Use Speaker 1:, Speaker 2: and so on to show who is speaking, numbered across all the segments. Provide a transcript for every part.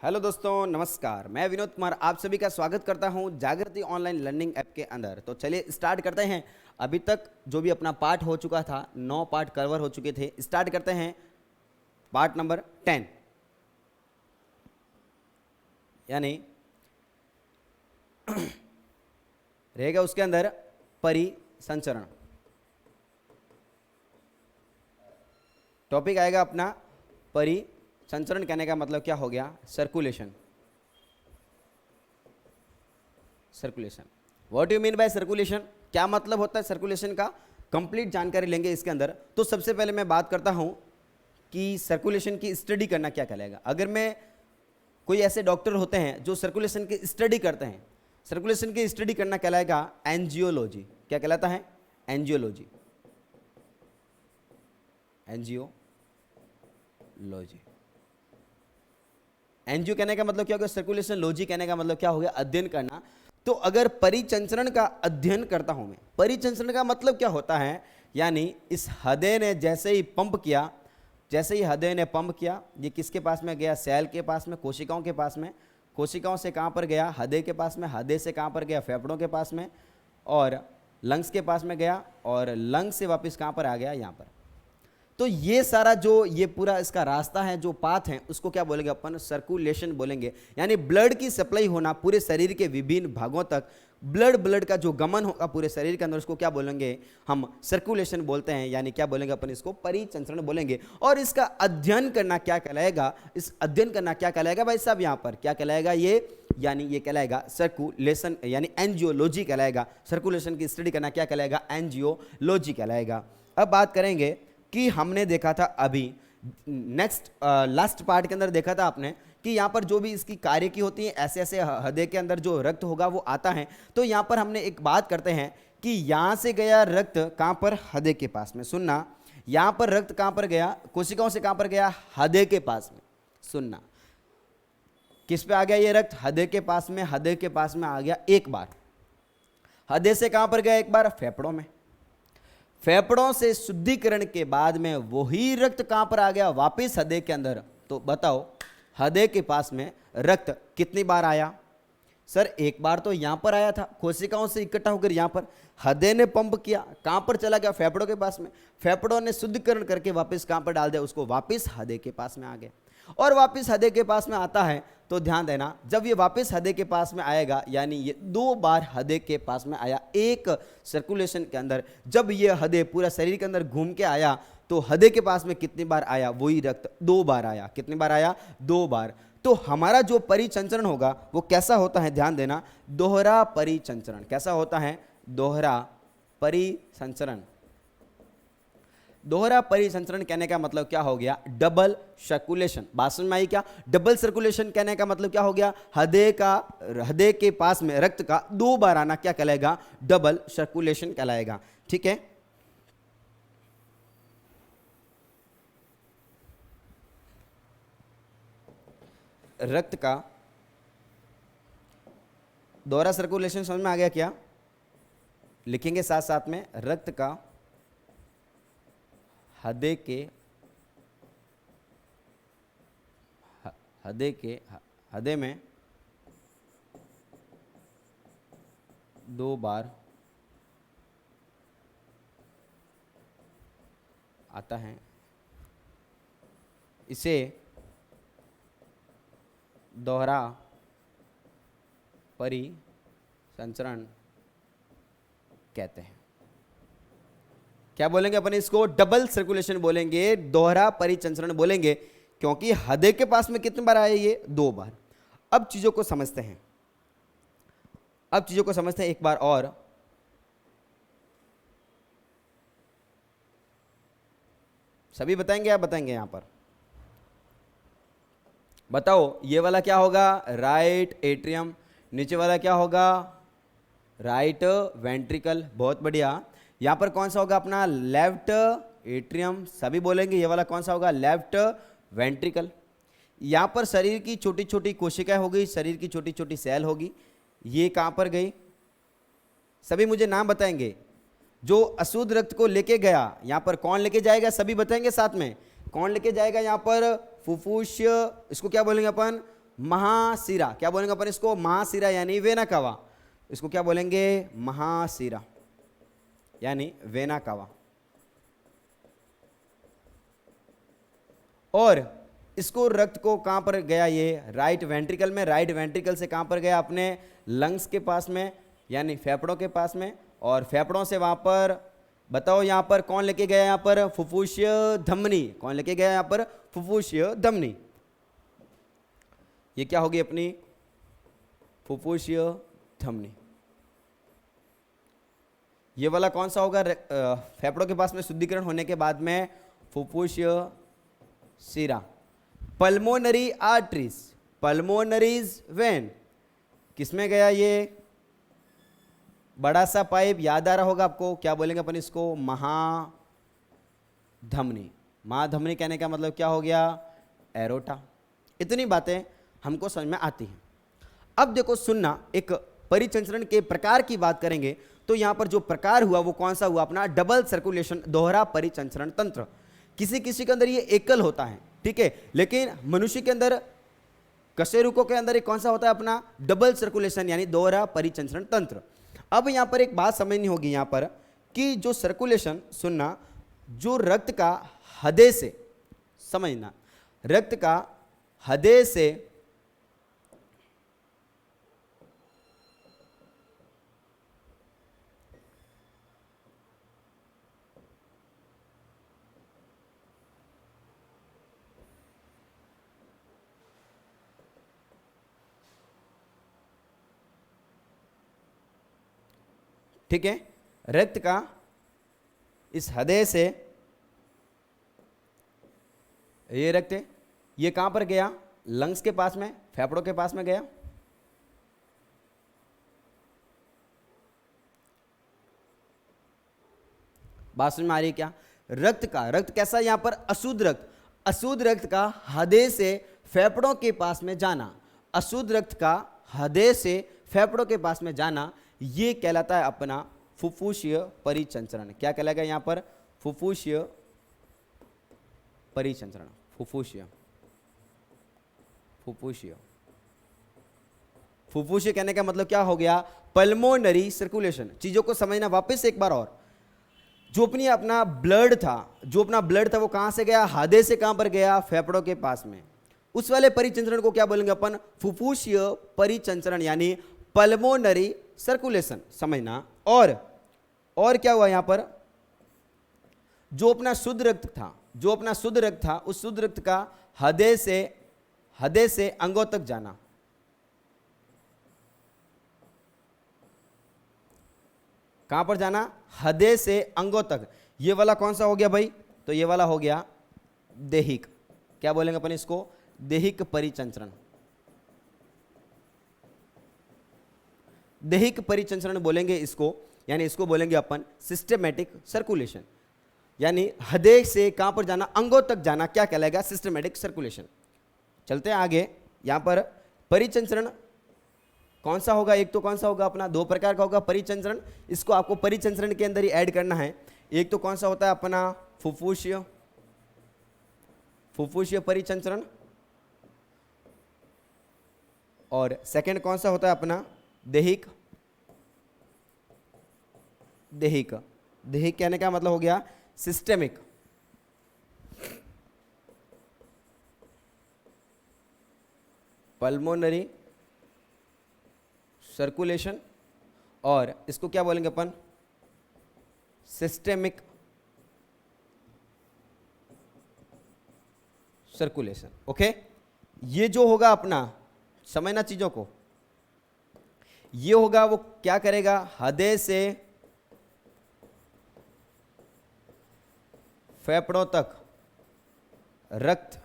Speaker 1: Hello दोस्तों, नमस्कार। मैं विनोद कुमार आप सभी का स्वागत करता हूं जागृति ऑनलाइन लर्निंग ऐप के अंदर। तो चलिए स्टार्ट करते हैं। अभी तक जो भी अपना पार्ट हो चुका था, 9 पार्ट कवर हो चुके थे। स्टार्ट करते हैं पार्ट नंबर 10, यानी रहेगा उसके अंदर परिसंचरण। टॉपिक आएगा अपना परिसंचरण। कहने का मतलब क्या हो गया? Circulation. Circulation, what you mean by circulation? क्या मतलब होता है सर्कुलेशन का? कंप्लीट जानकारी लेंगे इसके अंदर। तो सबसे पहले मैं बात करता हूं कि सर्कुलेशन की स्टडी करना क्या कहलाएगा। अगर मैं कोई ऐसे डॉक्टर होते हैं जो सर्कुलेशन की स्टडी करते हैं, सर्कुलेशन की स्टडी करना कहलाएगा एंजियोलॉजी। क्या कहलाता है? एंजियोलॉजी। एंजियोलॉजी। एंजियो कहने का मतलब क्या हो गया? सर्कुलेशन। लॉजी कहने का मतलब क्या हो गया? अध्ययन करना। तो अगर परिचंचरण का अध्ययन करता हूं मैं, परिचंचरण का मतलब क्या होता है? यानी इस हृदय ने जैसे ही पंप किया, जैसे ही हृदय ने पंप किया, ये किसके पास में गया? सेल के पास में, कोशिकाओं के पास में। कोशिकाओं से कहां पर गया? हृदय के पास में। हृदय से कहां पर गया? फेफड़ों के पास में। और लंग्स के पास में गया, और लंग्स से वापस कहां पर आ गया? यहां पर। तो ये सारा जो ये पूरा इसका रास्ता है, जो पाथ है, उसको क्या बोलेंगे अपन? सर्कुलेशन बोलेंगे। यानी ब्लड की सप्लाई होना पूरे शरीर के विभिन्न भागों तक, ब्लड का जो गमन होगा पूरे शरीर के अंदर, उसको क्या बोलेंगे? हम सर्कुलेशन बोलते हैं। यानी क्या बोलेंगे अपन? इसको परिचंचरण बोलेंगे। और इसका अध्ययन करना क्या कहलाएगा? इस अध्ययन करना क्या कहलाएगा भाई साहब? यहां पर क्या कहलाएगा ये? यानी ये कहलाएगा सर्कुलेशन, यानी एंजियोलॉजी कहलाएगा। सर्कुलेशन की स्टडी करना क्या कहलाएगा? एंजियोलॉजी कहलाएगा। अब बात करेंगे कि हमने देखा था अभी नेक्स्ट लास्ट पार्ट के अंदर देखा था आपने कि यहाँ पर जो भी इसकी कार्य की होती है, ऐसे ऐसे हृदय के अंदर जो रक्त होगा वो आता है। तो यहाँ पर हमने एक बात करते हैं कि यहाँ से गया रक्त कहाँ पर? हृदय के पास में। सुनना, यहाँ पर रक्त कहाँ पर गया? कोशिकाओं से कहाँ पर गया? हृदय के पास में। सुनना, किस पे आ गया ये रक्त? हृदय के पास में। हृदय के पास में आ गया एक बार। हृदय से कहाँ पर गया एक बार? फेफड़ों में। फेफड़ों से शुद्धिकरण के बाद में वही रक्त कहां पर आ गया? वापस हृदय के अंदर। तो बताओ, हृदय के पास में रक्त कितनी बार आया? सर एक बार तो यहां पर आया था, कोशिकाओं से इकट्ठा होकर यहां पर। हृदय ने पंप किया, कहां पर चला गया? फेफड़ों के पास में। फेफड़ों ने शुद्धिकरण करके वापस कहां पर डाल दिया? उसको वापस हृदय के पास में आ गया। और वापस हृदय के पास में आता है तो ध्यान देना, जब ये वापस हृदय के पास में आएगा, यानी ये 2 बार हृदय के पास में आया एक सर्कुलेशन के अंदर। जब ये हृदय पूरा शरीर के अंदर घूम के आया तो हृदय के पास में कितनी बार आया? वही रक्त 2 बार आया। कितनी बार आया? 2 बार। तो हमारा जो परिचंचरण होगा वो कैसा होता है? ध्यान देना, दोहरा परिचंचरण। कैसा होता है? दोहरा परिसंचरण। दोहरा परिसंचरण कहने का मतलब क्या हो गया? Double circulation. बात समझ में आई क्या? डबल सर्कुलेशन कहने का मतलब क्या हो गया? हृदय के पास में रक्त का 2 बार आना क्या कहलाएगा? डबल सर्कुलेशन कहलाएगा। ठीक है। रक्त का दोहरा सर्कुलेशन समझ में आ गया क्या? लिखेंगे साथ साथ में, रक्त का हृदय में 2 बार आता है। इसे दोहरा परिसंचरण कहते हैं। क्या बोलेंगे अपन? इसको डबल सर्कुलेशन बोलेंगे, दोहरा परिचंचरण बोलेंगे, क्योंकि हृदय के पास में कितनी बार आया? ये 2 बार। अब चीजों को समझते हैं, एक बार और। सभी बताएंगे? आप बताएंगे? यहां पर बताओ, ये वाला क्या होगा? Right atrium. नीचे वाला क्या होगा? Right ventricle. बहुत बढ़िया। यहां पर कौन सा होगा अपना? Left atrium. सभी बोलेंगे। ये वाला कौन सा होगा? Left ventricle. यहां पर शरीर की छोटी छोटी कोशिकाएं होगी, शरीर की छोटी छोटी सेल होगी। ये कहां पर गई? सभी मुझे नाम बताएंगे। जो अशुद्ध रक्त को लेके गया, यहां पर कौन लेके जाएगा? सभी बताएंगे साथ में, कौन लेके जाएगा? यहां पर फुफ्फुस, इसको क्या बोलेंगे अपन? महाशिरा, क्या बोलेंगे अपन इसको? महाशिरा यानी वेना कावा। इसको क्या बोलेंगे? महाशिरा यानी वेना कावा। और इसको रक्त को कहां पर गया? ये राइट वेंट्रिकल में। राइट वेंट्रिकल से कहां पर गया? अपने लंग्स के पास में, यानी फेफड़ों के पास में। और फेफड़ों से वहां पर बताओ, यहां पर कौन लेके गया? यहां पर फुफ्फुसीय धमनी। कौन लेके गया यहां पर? फुफ्फुसीय धमनी। ये क्या होगी अपनी? फुफ्फुसीय धमनी। ये वाला कौन सा होगा? फेफड़ों के पास में शुद्धिकरण होने के बाद में फुफ्फुसीय शिरा। पल्मोनरी आर्टरीज, पल्मोनरीज वेन किसमें गया? ये बड़ा सा पाइप याद आ रहा होगा आपको, क्या बोलेंगे अपन इसको? महाधमनी। महाधमनी कहने का मतलब क्या हो गया? एरोटा। इतनी बातें हमको समझ में आती हैं। अब देखो सुनना, एक परिचंचरण के प्रकार की बात करेंगे तो यहां पर जो प्रकार हुआ वो कौन सा हुआ? अपना डबल सर्कुलेशन, दोहरा परिचंचरण तंत्र। किसी किसी के अंदर ये एकल होता है, ठीक है, लेकिन मनुष्य के अंदर, कशेरुकों के अंदर एक कौन सा होता है? अपना डबल सर्कुलेशन यानी दोहरा परिचंचरण तंत्र। अब यहां पर एक बात समझनी होगी यहां पर कि जो सर्कुलेशन, सुनना, जो रक्त का हृदय से, समझना, रक्त का हृदय से ठीक है, रक्त का इस हृदय से, ये रक्त है, ये कहां पर गया? लंग्स के पास में, फेफड़ों के पास में गया। बात समझ में आ रही है क्या? रक्त का, रक्त कैसा? यहां पर अशुद्ध रक्त, अशुद्ध रक्त का हृदय से फेफड़ों के पास में जाना, अशुद्ध रक्त का हृदय से फेफड़ों के पास में जाना, ये कहलाता है अपना फुफ्फुसीय परिचंचरण। क्या कहलाएगा यहां पर? फुफ्फुसीय परिचंचरण। फुफ्फुसीय, फुफ्फुसीय, फुफ्फुसीय कहने का मतलब क्या हो गया? Pulmonary circulation. चीजों को समझना वापस एक बार और। जो अपना ब्लड था, जो अपना ब्लड था वो कहां से गया? हृदय से कहां पर गया? फेफड़ों के पास में। उस वाले परिचंचरण को क्या बोलेंगे अपन? फुफ्फुसीय परिचंचरण यानी पल्मोनरी सर्कुलेशन, समझना। और क्या हुआ यहां पर? जो अपना शुद्ध रक्त था, जो अपना शुद्ध रक्त था, उस शुद्ध रक्त का हृदय से अंगों तक जाना। कहां पर जाना? हृदय से अंगों तक। ये वाला कौन सा हो गया भाई? तो ये वाला हो गया देहिक। क्या बोलेंगे अपन इसको? देहिक परिचंचरण। देहिक परिचंचरण बोलेंगे इसको, यानी इसको बोलेंगे अपन सिस्टमैटिक सर्कुलेशन, यानी हृदय से कहां पर जाना? अंगों तक जाना। क्या कहलाएगा? Systematic circulation. चलते हैं आगे। यहां पर परिचंचरण कौन सा होगा? एक तो कौन सा होगा अपना? दो प्रकार का होगा परिचंचरण। इसको आपको परिचंचरण के अंदर ही ऐड करना है। एक तो कौन सा होता है अपना? फुफ्फुसीय, फुफ्फुसीय परिचंचरण। और सेकंड कौन सा होता है अपना? देहिक। देहिक, देहिक कहने का मतलब हो गया सिस्टेमिक। पल्मोनरी सर्कुलेशन, और इसको क्या बोलेंगे अपन? Systemic circulation. ओके, ये जो होगा अपना, समझना चीजों को, ये होगा वो क्या करेगा? हृदय से फेफड़ों तक रक्त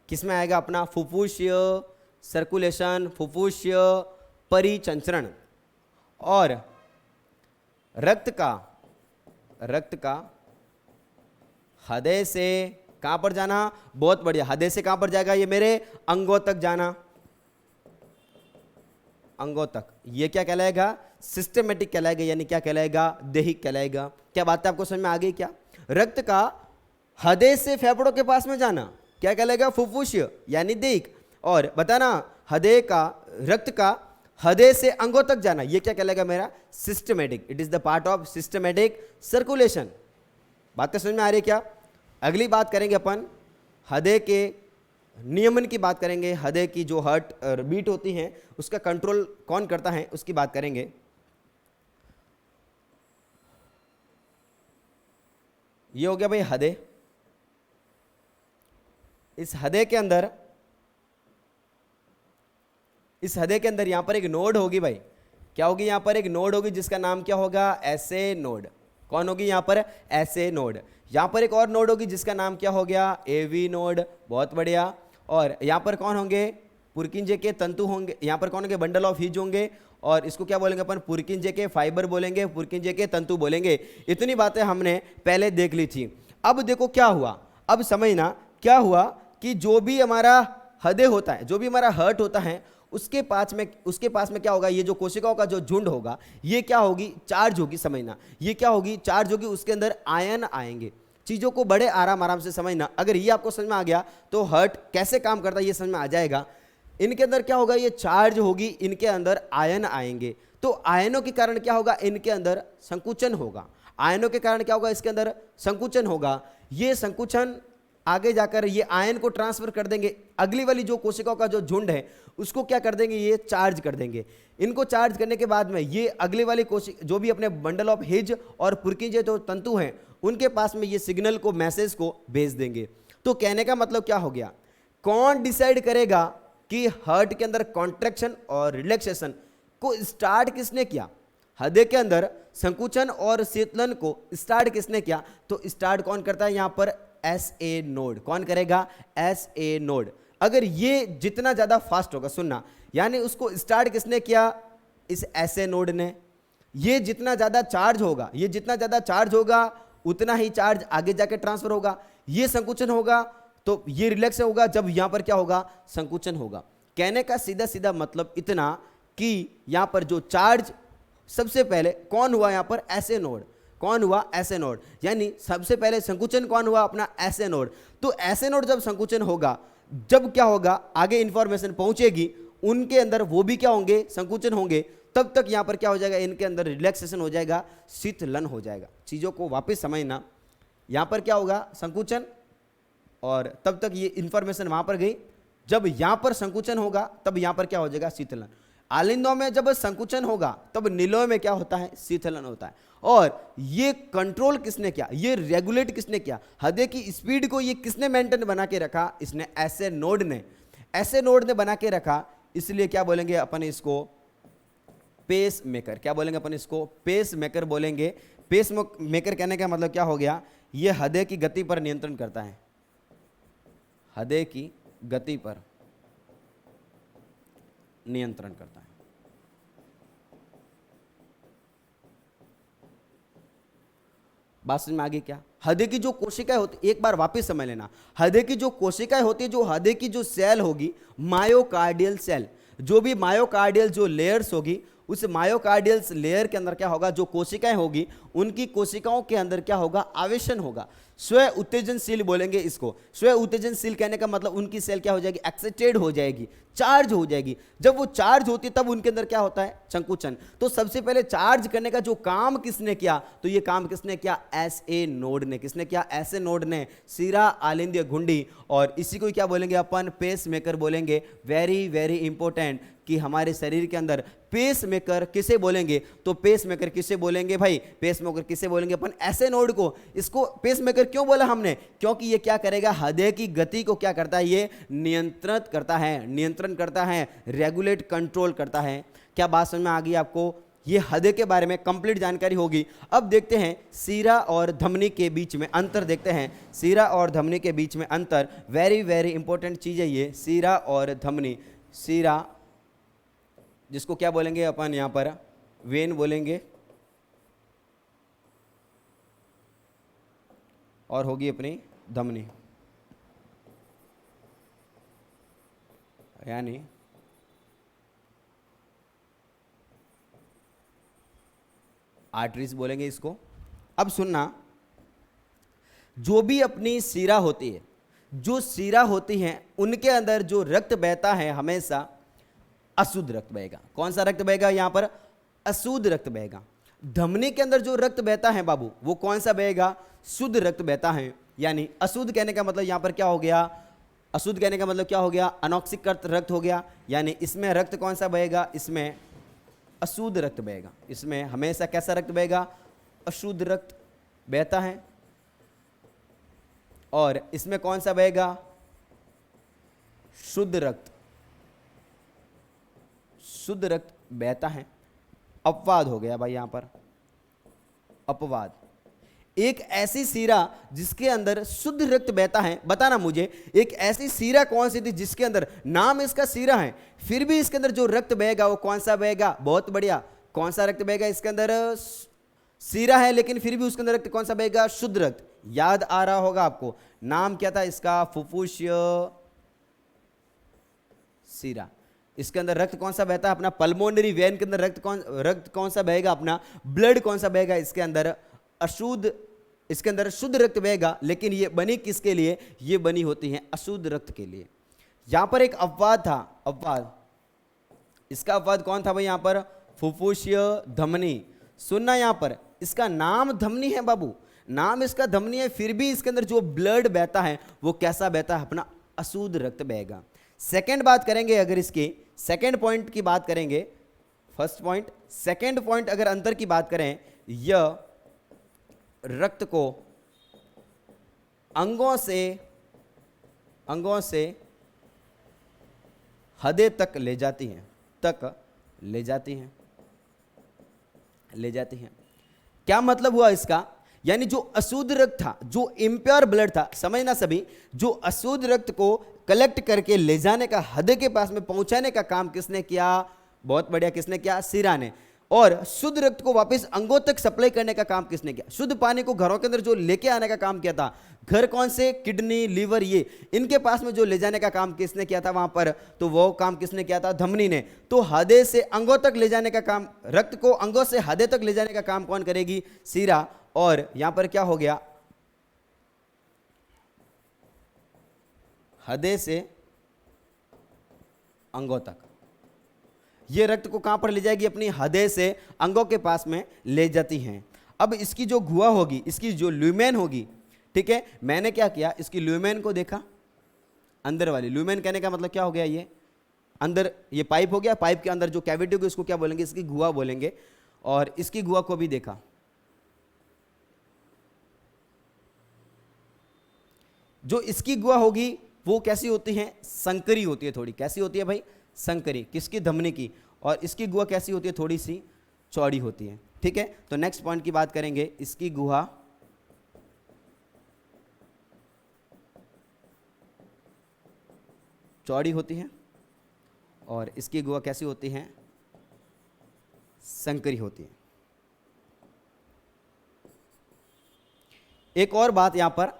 Speaker 1: किसमें आएगा? अपना फुफ्फुसीय सर्कुलेशन, फुफ्फुसीय परिचंचरण। और रक्त का हृदय से कहां पर जाना? बहुत बढ़िया, हृदय से कहां पर जाएगा ये मेरे? अंगों तक जाना, अंगों तक। ये क्या कहलाएगा? सिस्टमेटिक कहलाएगा, यानी क्या कहलाएगा? देहिक कहलाएगा। क्या बात है आपको समझ में आ गई क्या? रक्त का हृदय से फेफड़ों के पास में जाना, क्या कहलाएगा? फुफ्फुस यानी देख। और बताना हृदय का, रक्त का हृदय से अंगों तक जाना, ये क्या कहलाएगा मेरा? Systematic. It is the part of systematic circulation. बात तो समझ में आ रही है क्या? अगली बात करेंगे अपन हृदय के नियमन की बात करेंगे। हृदय की जो हार्ट बीट होती है उसका कंट्रोल कौन करता है उसकी बात करेंगे। ये हो गया भाई हृदय। इस हृदय के अंदर, इस हृदय के अंदर यहां पर एक नोड होगी भाई। क्या होगी? यहां पर एक नोड होगी जिसका नाम क्या होगा? SA node. कौन होगी यहां पर? SA node. यहां पर एक और नोड होगी जिसका नाम क्या हो गया? AV node. बहुत बढ़िया। और यहां पर कौन होंगे? पुरकिंजे के तंतु होंगे। यहां पर कौन होंगे? बंडल ऑफ हिज होंगे। और इसको क्या बोलेंगे अपन? पुरकिंजे के फाइबर बोलेंगे, पुरकिंजे के तंतु बोलेंगे। इतनी बातें हमने पहले देख ली थी। अब देखो क्या हुआ, अब समझना क्या हुआ कि जो भी हमारा हृदय होता है, जो भी हमारा हार्ट होता है, उसके पास में क्या होगा? ये जो कोशिकाओं का जो झुंड होगा, ये क्या होगी? चार्ज होगी। समझना, ये क्या होगी? चार्ज होगी। उसके अंदर आयन आएंगे। चीजों को बड़े आराम से समझना। अगर ये आपको समझ में आ गया तो हार्ट कैसे काम करता है ये समझ में आ जाएगा। इनके अंदर क्या होगा? ये चार्ज होगी, इनके अंदर आयन आएंगे। तो आयनों के कारण क्या होगा? इनके अंदर संकुचन होगा। आयनों के कारण क्या होगा? इसके अंदर संकुचन होगा। ये संकुचन आगे जाकर ये आयन को ट्रांसफर कर देंगे। अगली वाली जो कोशिकाओं का जो झुंड है उसको क्या कर देंगे? ये चार्ज कर देंगे। इनको चार्ज करने के बाद में ये अगली वाली कोशिका जो भी अपने बंडल ऑफ हिज और पुरकिंजे जो तंतु हैं उनके पास में ये सिग्नल को, मैसेज को भेज देंगे। तो कहने का मतलब क्या हो गया? कौन डिसाइड करेगा कि हार्ट के अंदर कॉन्ट्रैक्शन और रिलैक्सेशन को स्टार्ट किसने किया? हृदय के अंदर संकुचन और शीतलन को स्टार्ट किसने किया? तो स्टार्ट कौन करता है? यहां पर एस ए नोड। कौन करेगा? S A node. अगर ये जितना ज्यादा फास्ट होगा, सुनना, यानी उसको स्टार्ट किसने किया? इस एस ए नोड ने। ये जितना ज्यादा चार्ज होगा, ये जितना ज्यादा चार्ज होगा उतना ही चार्ज आगे जाके ट्रांसफर होगा। ये संकुचन होगा तो ये रिलैक्स होगा जब यहां पर क्या होगा? संकुचन होगा। कहने का सीधा सीधा मतलब इतना कि यहां पर जो चार्ज सबसे पहले कौन हुआ? यहां पर एसए नोड। कौन हुआ? SA node. यानी सबसे पहले संकुचन कौन हुआ? अपना एसए नोड। तो एसए नोड जब संकुचन होगा, जब क्या होगा? आगे इंफॉर्मेशन पहुंचेगी उनके अंदर, वो भी क्या होंगे? संकुचन होंगे। तब तक यहां पर क्या हो जाएगा? इनके अंदर रिलैक्सेशन हो जाएगा, शीतलन हो जाएगा। चीजों को वापस समझना, यहां पर क्या होगा? संकुचन, और तब तक ये इंफॉर्मेशन वहां पर गई। जब यहां पर संकुचन होगा तब यहां पर क्या हो जाएगा? शीतलन। आलिंदों में जब संकुचन होगा तब नीलों में क्या होता है? शीतलन होता है। और ये कंट्रोल किसने किया? ये रेगुलेट किसने किया? हृदय की स्पीड को ये किसने मेंटेन बना के रखा? इसने एसए नोड ने। एसए नोड ने बना के रखा, इसलिए क्या बोलेंगे अपन इसको? Pacemaker. क्या बोलेंगे अपन इसको? पेस मेकर बोलेंगे। पेस मेकर कहने का मतलब क्या हो गया? ये हृदय की गति पर नियंत्रण करता है। हृदय की गति पर नियंत्रण करता है। बात समझ में आ गई क्या? हृदय की जो कोशिकाएं होती, एक बार वापस समझ लेना, हृदय की जो कोशिकाएं होती है, जो हृदय की जो सेल होगी, मायोकार्डियल सेल, जो भी मायोकार्डियल जो लेयर्स होगी, उस मायोकार्डियल लेयर के अंदर क्या होगा? जो कोशिकाएं होगी उनकी कोशिकाओं के अंदर क्या होगा? आवेशन होगा। स्व उत्तेजनशील बोलेंगे इसको। स्व उत्तेजनशील कहने का मतलब उनकी सेल क्या हो जाएगी? एक्साइटेड हो जाएगी, चार्ज हो जाएगी। जब वो चार्ज होती है तब उनके अंदर क्या होता है? संकुचन। तो सबसे पहले चार्ज करने का जो काम किसने किया? तो ये काम किसने किया? एस ए नोड ने। किसने किया? एस ए नोड ने। सीरा आलिंद्य घुंडी, और इसी को क्या बोलेंगे अपन? पेस मेकर बोलेंगे। वेरी वेरी इंपॉर्टेंट कि हमारे शरीर के अंदर पेस मेकर किसे बोलेंगे? तो पेस मेकर किसे बोलेंगे भाई? पेस मेकर किसे बोलेंगे अपन? एसए नोड को। इसको पेस मेकर क्यों बोला हमने? क्योंकि ये क्या करेगा? हृदय की गति को क्या करता है? ये नियंत्रित करता है, नियंत्रण करता है, रेगुलेट, कंट्रोल करता है। क्या बात समझ में आ गई आपको? ये हृदय के बारे में कंप्लीट जानकारी होगी। अब देखते हैं सीरा और धमनी के बीच में अंतर। देखते हैं सीरा और धमनी के बीच में अंतर। वेरी वेरी इंपॉर्टेंट चीज है ये, सीरा और धमनी। सीरा जिसको क्या बोलेंगे अपन? यहां पर वेन बोलेंगे, और होगी अपनी धमनी, यानी आर्टरीज बोलेंगे इसको। अब सुनना, जो भी अपनी सीरा होती है, जो शिरा होती हैं उनके अंदर जो रक्त बहता है हमेशा अशुद्ध रक्त बहेगा। कौन सा रक्त बहेगा यहां पर? अशुद्ध रक्त बहेगा। धमनी के अंदर जो रक्त बहता है बाबू, वो कौन सा बहेगा? शुद्ध रक्त बहता है। यानी अशुद्ध कहने का मतलब यहां पर क्या हो गया? अशुद्ध कहने का मतलब क्या हो गया? अनॉक्सिक रक्त हो गया। यानी इसमें रक्त कौन सा बहेगा? इसमें अशुद्ध रक्त बहेगा। इसमें हमेशा कैसा रक्त बहेगा? अशुद्ध रक्त बहता है। और इसमें कौन सा बहेगा? शुद्ध रक्त, शुद्ध रक्त बहता है। अपवाद हो गया भाई यहां पर, अपवाद। एक ऐसी सीरा जिसके अंदर शुद्ध रक्त बहता है, बताना मुझे एक ऐसी सीरा कौन सी थी जिसके अंदर नाम इसका सीरा है, फिर भी इसके अंदर जो रक्त बहेगा वो कौन सा बहेगा? बहुत बढ़िया। कौन सा रक्त बहेगा? इसके अंदर सीरा है लेकिन फिर भी उसके अंदर रक्त कौन सा बहेगा? शुद्ध रक्त। याद आ रहा होगा आपको, नाम क्या था इसका? फुफ्फुसीय सीरा। इसके अंदर रक्त कौन सा बहता है? अपना पल्मोनरी वेन के अंदर रक्त कौन सा बहेगा? अपना ब्लड कौन सा बहेगा? इसके अंदर अशुद्ध, इसके अंदर शुद्ध रक्त बहेगा। लेकिन ये बनी किसके लिए? ये बनी होती है अशुद्ध रक्त के लिए। यहां पर एक अपवाद था, अपवाद। इसका अपवाद कौन था भाई यहां पर? फुफ्फुसीय धमनी। सुनना यहां पर, इसका नाम धमनी है बाबू, नाम इसका धमनी है, फिर भी इसके अंदर जो ब्लड बहता है वो कैसा बहता है? अपना अशुद्ध रक्त बहेगा। सेकेंड बात करेंगे अगर इसकी, सेकेंड पॉइंट की बात करेंगे, फर्स्ट पॉइंट सेकेंड पॉइंट अगर अंतर की बात करें, यह रक्त को अंगों से हृदय तक ले जाती हैं, ले जाती हैं। क्या मतलब हुआ इसका? यानी जो अशुद्ध रक्त था, जो इम्प्योर ब्लड था, समझना सभी, जो अशुद्ध रक्त को कलेक्ट करके ले जाने का, हृदय के पास में पहुंचाने का काम किसने किया? बहुत बढ़िया, किसने किया? सीरा ने। और शुद्ध रक्त को वापस अंगों तक सप्लाई करने का काम किसने किया? शुद्ध पानी को घरों के अंदर जो लेके आने का काम किया था, घर कौन से? किडनी, लीवर, ये इनके पास में जो ले जाने का काम किसने किया था वहां पर? तो वो काम किसने किया था? धमनी ने। तो हृदय से अंगों तक ले जाने का काम, रक्त को अंगों से हृदय तक ले जाने का काम कौन करेगी? सीरा। और यहां पर क्या हो गया? हृदय से अंगों तक, ये रक्त को कहां पर ले जाएगी? अपनी हृदय से अंगों के पास में ले जाती हैं। अब इसकी जो गुहा होगी, इसकी जो ल्यूमेन होगी, ठीक है, मैंने क्या किया? इसकी ल्यूमेन को देखा, अंदर वाली ल्यूमेन कहने का मतलब क्या हो गया? ये अंदर ये पाइप हो गया, पाइप के अंदर जो कैविटी होगी इसको क्या बोलेंगे? इसकी गुहा बोलेंगे। और इसकी गुहा को भी देखा, जो इसकी गुहा होगी वो कैसी होती है? संकरी होती है थोड़ी। कैसी होती है भाई? संकरी। किसकी? धमनी की। और इसकी गुहा कैसी होती है? थोड़ी सी चौड़ी होती है। ठीक है, तो नेक्स्ट पॉइंट की बात करेंगे। इसकी गुहा चौड़ी होती है और इसकी गुहा कैसी होती है? संकरी होती है। एक और बात यहां पर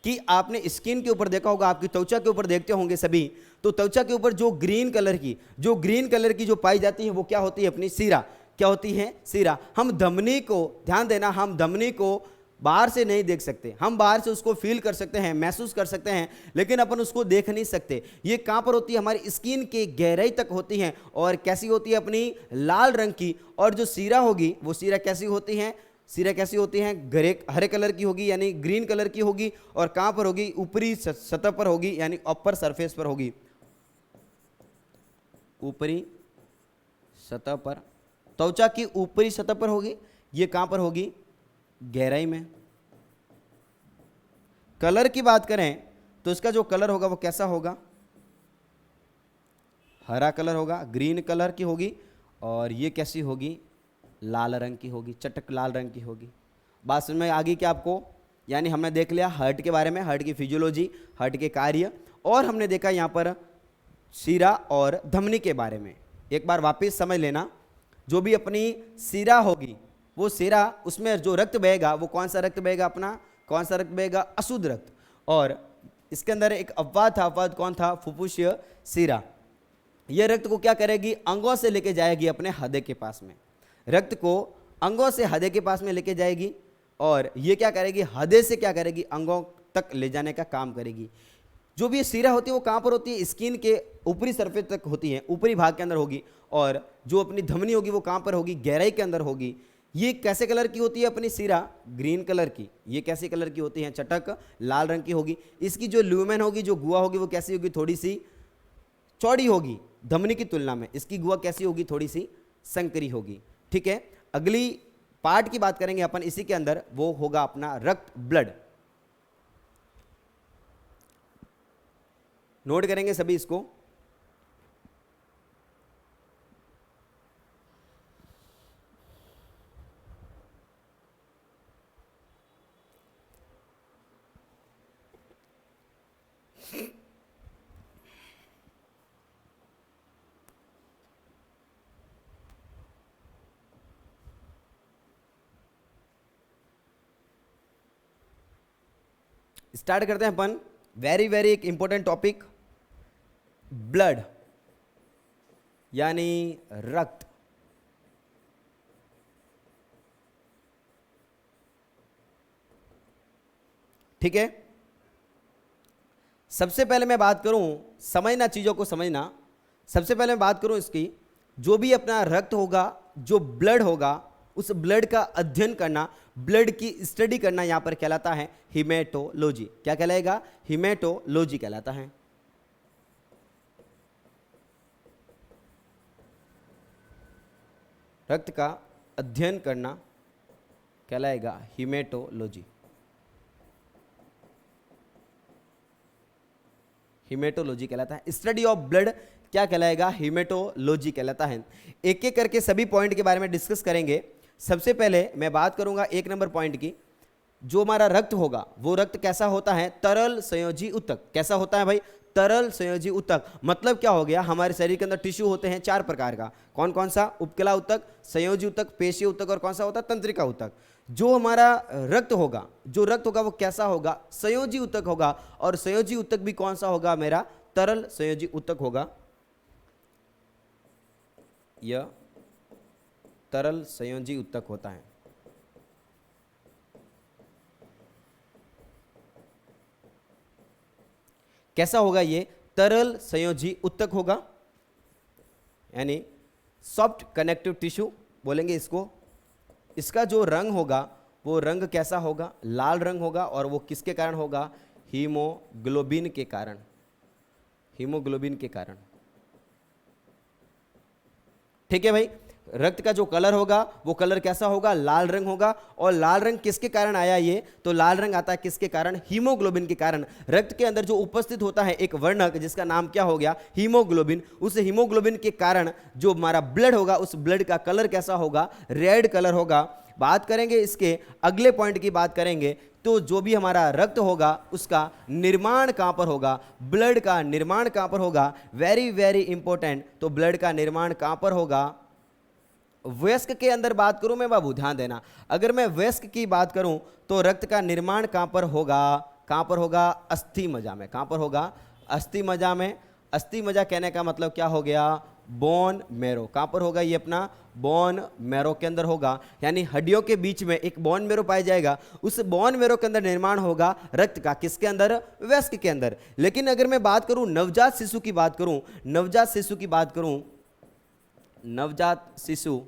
Speaker 1: कि आपने स्किन के ऊपर देखा होगा, आपकी त्वचा के ऊपर देखते होंगे सभी, तो त्वचा के ऊपर जो ग्रीन कलर की जो पाई जाती है वो क्या होती है? अपनी सीरा। क्या होती है? सीरा। हम धमनी को, ध्यान देना, हम धमनी को बाहर से नहीं देख सकते, हम बाहर से उसको फील कर सकते हैं, महसूस कर सकते हैं, लेकिन अपन उसको देख नहीं सकते। ये कहां पर होती है? हमारी स्किन के गहराई तक होती है। और कैसी होती है? अपनी लाल रंग की। और जो सीरा होगी वो सीरा कैसी होती है? सीरा कैसी होती है? हरे कलर की होगी, यानी ग्रीन कलर की होगी। और कहां पर होगी? ऊपरी सतह पर होगी, यानी अपर सरफेस पर होगी, ऊपरी सतह पर। त्वचा की ऊपरी सतह पर होगी। ये कहां पर होगी? गहराई में। कलर की बात करें तो इसका जो कलर होगा वो कैसा होगा? हरा कलर होगा, ग्रीन कलर की होगी। और ये कैसी होगी? लाल रंग की होगी, चटक लाल रंग की होगी। बात समझ में आ गई क्या आपको? यानी हमने देख लिया हार्ट के बारे में, हार्ट की फिजियोलॉजी, हार्ट के कार्य, और हमने देखा यहाँ पर सीरा और धमनी के बारे में। एक बार वापस समझ लेना, जो भी अपनी सीरा होगी वो सीरा, उसमें जो रक्त बहेगा वो कौन सा रक्त बहेगा? अपना कौन सा रक्त बहेगा? अशुद्ध रक्त। और इसके अंदर एक अपवाद था। अपवाद कौन था? फुफ्फुसीय सीरा। यह रक्त को क्या करेगी? अंगों से लेके जाएगी अपने हृदय के पास में। रक्त को अंगों से हृदय के पास में लेके जाएगी और ये क्या करेगी? हृदय से क्या करेगी? अंगों तक ले जाने का काम करेगी। जो भी ये सिरा होती है वो कहाँ पर होती है, स्किन के ऊपरी सरफेस तक होती है, ऊपरी भाग के अंदर होगी। और जो अपनी धमनी होगी वो कहाँ पर होगी, गहराई के अंदर होगी। ये कैसे कलर की होती है अपनी सिरा, ग्रीन कलर की। ये कैसे कलर की होती है, चटक लाल रंग की होगी। इसकी जो ल्यूमेन होगी, जो गुआ होगी, वो कैसी होगी, थोड़ी सी चौड़ी होगी धमनी की तुलना में। इसकी गुआ कैसी होगी, थोड़ी सी संकरी होगी। ठीक है, अगली पार्ट की बात करेंगे अपन इसी के अंदर, वो होगा अपना रक्त, ब्लड। नोट करेंगे सभी इसको। स्टार्ट करते हैं अपन, वेरी वेरी एक इंपॉर्टेंट टॉपिक, ब्लड यानी रक्त। ठीक है, सबसे पहले मैं बात करूं, समझना, चीजों को समझना। सबसे पहले मैं बात करूं इसकी, जो भी अपना रक्त होगा, जो ब्लड होगा, उस ब्लड का अध्ययन करना, ब्लड की स्टडी करना, यहां पर कहलाता है हिमेटोलॉजी। क्या कहलाएगा, हिमेटोलॉजी कहलाता है। रक्त का अध्ययन करना कहलाएगा हिमेटोलॉजी। हिमेटोलॉजी कहलाता है। स्टडी ऑफ ब्लड क्या कहलाएगा, हिमेटोलॉजी कहलाता है। एक एक करके सभी पॉइंट के बारे में डिस्कस करेंगे। सबसे पहले मैं बात करूंगा 1 नंबर पॉइंट की। जो हमारा रक्त होगा वो रक्त कैसा होता है, तरल संयोजी उत्तक। कैसा होता है भाई, तरल संयोजी उत्तक। मतलब क्या हो गया, हमारे शरीर के अंदर टिश्यू होते हैं 4 प्रकार का। कौन कौन सा, उपकला उत्तक, संयोजी उत्तक, पेशीय उत्तक, और कौन सा होता है, तंत्रिका उत्तक। जो हमारा रक्त होगा, जो रक्त होगा वो कैसा होगा, संयोजी उत्तक होगा। और संयोजी उत्तक भी कौन सा होगा, मेरा तरल संयोजी उत्तक होगा। यह तरल संयोजी उत्तक होता है। कैसा होगा, ये तरल संयोजी उत्तक होगा, यानी सॉफ्ट कनेक्टिव टिश्यू बोलेंगे इसको। इसका जो रंग होगा वो रंग कैसा होगा, लाल रंग होगा। और वो किसके कारण होगा, हीमोग्लोबिन के कारण। हीमोग्लोबिन के कारण। ठीक है भाई, रक्त का जो कलर होगा वो कलर कैसा होगा, लाल रंग होगा। और लाल रंग किसके कारण आया ये, तो लाल रंग आता है किसके कारण, हीमोग्लोबिन के कारण। रक्त के अंदर जो उपस्थित होता है एक वर्णक जिसका नाम क्या हो गया, हीमोग्लोबिन। उस हीमोग्लोबिन के कारण जो हमारा ब्लड होगा, उस ब्लड का कलर कैसा होगा, रेड कलर होगा। बात करेंगे इसके अगले पॉइंट की बात करेंगे, तो जो भी हमारा रक्त होगा उसका निर्माण कहां पर होगा, ब्लड का निर्माण कहां पर होगा, वेरी वेरी इंपॉर्टेंट। तो ब्लड का निर्माण कहां पर होगा, वयस्क के अंदर बात करूं मैं बाबू, ध्यान देना। अगर मैं वयस्क की बात करूं तो रक्त का निर्माण कहां पर होगा, कहां पर होगा, अस्थि मज्जा में। कहां पर होगा, अस्थि मज्जा में। अस्थि मज्जा कहने का मतलब क्या हो गया, बोन मैरो। कहां पर होगा ये अपना, बोन मैरो के अंदर होगा। यानी हड्डियों के बीच में एक बोन मैरो पाया जाएगा, उस बोन मैरो के अंदर निर्माण होगा रक्त का। किसके अंदर, वयस्क के अंदर। लेकिन अगर मैं बात करूं नवजात शिशु की बात करूं, नवजात शिशु की बात करूं, नवजात शिशु,